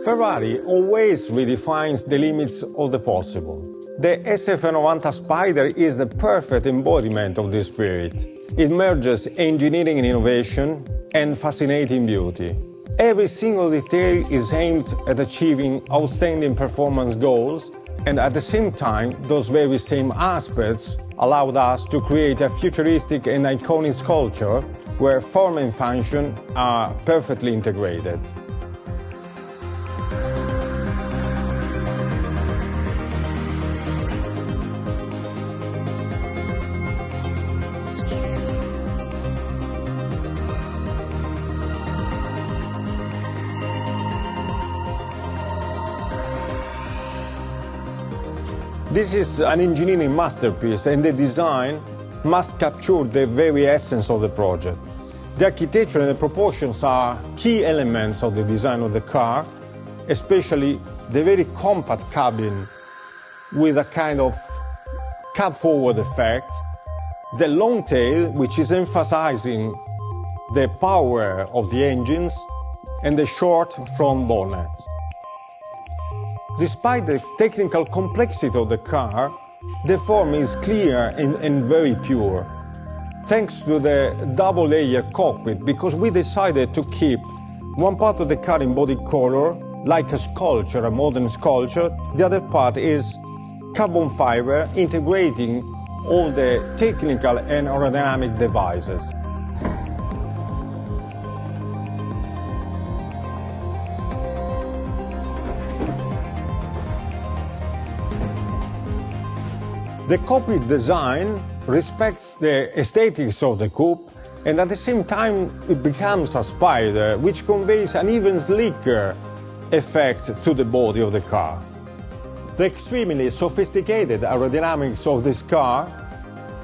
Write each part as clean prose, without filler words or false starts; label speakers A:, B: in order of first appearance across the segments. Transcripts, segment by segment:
A: Ferrari always redefines the limits of the possible. The SF90 Spider is the perfect embodiment of this spirit. It merges engineering and innovation and fascinating beauty. Every single detail is aimed at achieving outstanding performance goals, and at the same time, those very same aspects allowed us to create a futuristic and iconic sculpture where form and function are perfectly integrated. This is an engineering masterpiece, and the design must capture the very essence of the project. The architecture and the proportions are key elements of the design of the car, especially the very compact cabin with a kind of cab-forward effect, the long tail, which is emphasizing the power of the engines, and the short front bonnet. Despite the technical complexity of the car, the form is clear and very pure, thanks to the double-layer cockpit, because we decided to keep one part of the car in body color, like a sculpture, a modern sculpture. The other part is carbon fiber, integrating all the technical and aerodynamic devices. The cockpit design respects the aesthetics of the coupe, and at the same time it becomes a spider, which conveys an even slicker effect to the body of the car. The extremely sophisticated aerodynamics of this car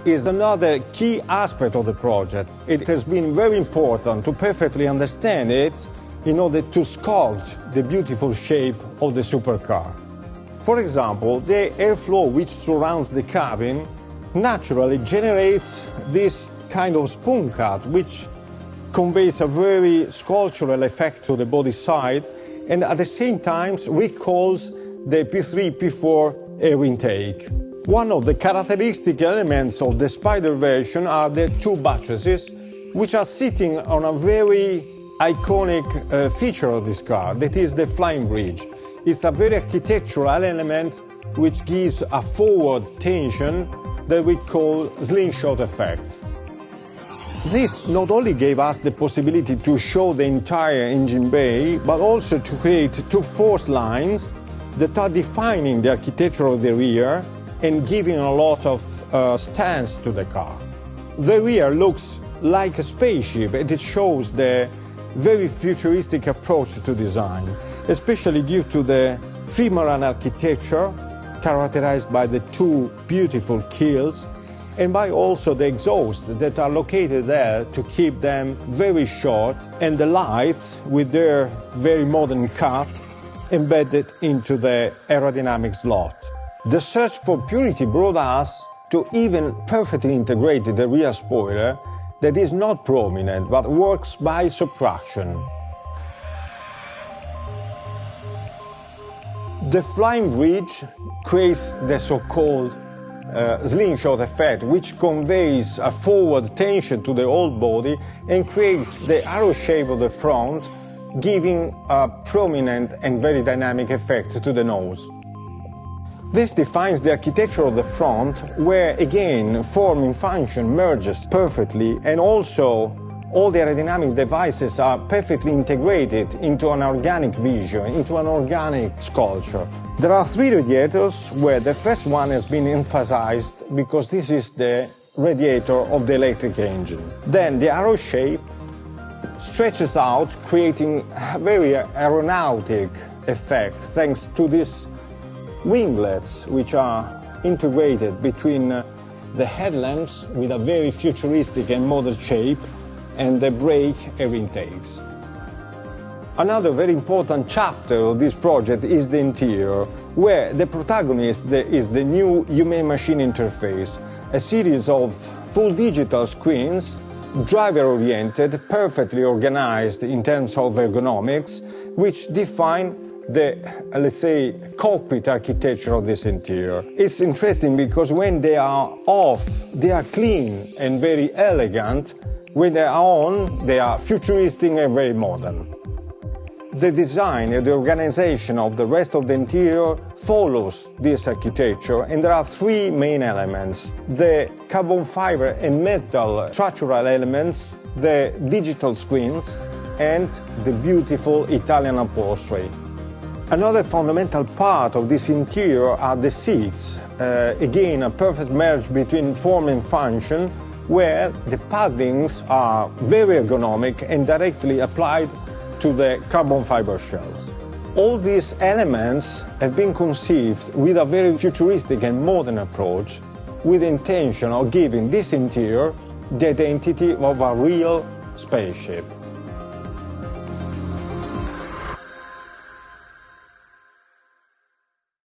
A: is another key aspect of the project. It has been very important to perfectly understand it in order to sculpt the beautiful shape of the supercar. For example, the airflow which surrounds the cabin naturally generates this kind of spoon cut, which conveys a very sculptural effect to the body side, and at the same time recalls the P3, P4 air intake. One of the characteristic elements of the Spider version are the two buttresses, which are sitting on a very iconic feature of this car, that is the flying bridge. It's a very architectural element which gives a forward tension that we call slingshot effect. This not only gave us the possibility to show the entire engine bay, but also to create two force lines that are defining the architecture of the rear and giving a lot of stance to the car. The rear looks like a spaceship, and it shows the very futuristic approach to design, especially due to the trimaran architecture characterized by the two beautiful keels and by also the exhausts that are located there to keep them very short, and the lights with their very modern cut embedded into the aerodynamic slot. The search for purity brought us to even perfectly integrate the rear spoiler that is not prominent but works by subtraction. The flying bridge creates the so-called slingshot effect, which conveys a forward tension to the whole body and creates the arrow shape of the front, giving a prominent and very dynamic effect to the nose. This defines the architecture of the front, where again form and function merges perfectly, and also all the aerodynamic devices are perfectly integrated into an organic vision, into an organic sculpture. There are three radiators, where the first one has been emphasized because this is the radiator of the electric engine. Then the arrow shape stretches out, creating a very aeronautic effect thanks to these winglets, which are integrated between the headlamps with a very futuristic and modern shape and the brake air intakes. Another very important chapter of this project is the interior, where the protagonist is the new human-machine interface, a series of full digital screens, driver-oriented, perfectly organized in terms of ergonomics, which define the, let's say, cockpit architecture of this interior. It's interesting because when they are off, they are clean and very elegant. When they are on, they are futuristic and very modern. The design and the organization of the rest of the interior follows this architecture, and there are three main elements: the carbon fiber and metal structural elements, the digital screens, and the beautiful Italian upholstery. Another fundamental part of this interior are the seats. Again, a perfect marriage between form and function, where the paddings are very ergonomic and directly applied to the carbon fiber shells. All these elements have been conceived with a very futuristic and modern approach, with the intention of giving this interior the identity of a real spaceship.